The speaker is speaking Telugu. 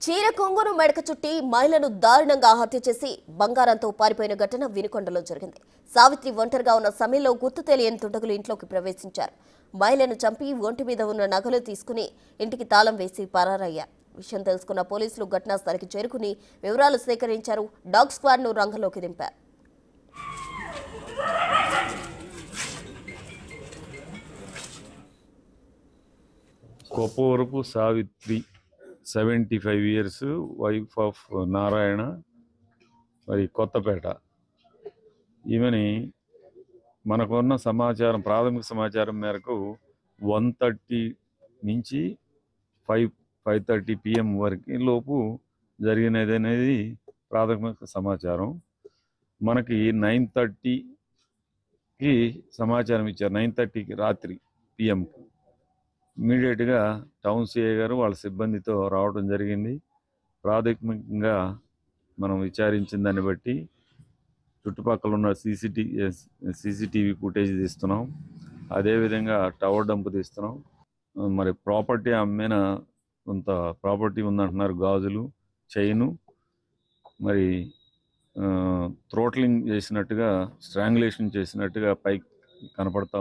చీర కొంగును మెడక చుట్టి మహిళను దారుణంగా హత్య చేసి బంగారంతో పారిపోయిన ఘటన వినుకొండలో జరిగింది. సావిత్రి ఒంటరిగా ఉన్న సమయంలో గుర్తు తెలియని దుండగులు ఇంట్లోకి ప్రవేశించారు. మహిళను చంపి ఒంటి మీద ఉన్న నగలు తీసుకుని ఇంటికి తాళం వేసి పరారయ్యారు. విషయం తెలుసుకున్న పోలీసులు ఘటనా స్థలికి చేరుకుని వివరాలు సేకరించారు. డాగ్ స్క్వాడ్ ను రంగంలోకి దింపారు. Koppavarapu Savitri 75 years, wife of Narayana, మరి కొత్తపేట. ఈమెని మనకున్న సమాచారం, ప్రాథమిక సమాచారం మేరకు 1:30 నుంచి 5:30 PM వరకు లోపు జరిగినది అనేది ప్రాథమిక సమాచారం. మనకి 9:30కి సమాచారం ఇచ్చారు. 9:30కి రాత్రి పిఎంకి ఇమీడియట్గా టౌన్ సిఐ గారు వాళ్ళ సిబ్బందితో రావడం జరిగింది. ప్రాథమికంగా మనం విచారించిన దాన్ని బట్టి చుట్టుపక్కల ఉన్న సీసీటీవీ ఫుటేజ్ తీస్తున్నాం. అదేవిధంగా టవర్ డంప్ తీస్తున్నాం. మరి ప్రాపర్టీ అమ్మిన కొంత ప్రాపర్టీ ఉందంటున్నారు, గాజులు, చైను, మరి థ్రోట్లింగ్ చేసినట్టుగా, స్ట్రాంగులేషన్ చేసినట్టుగా పైకి కనపడతా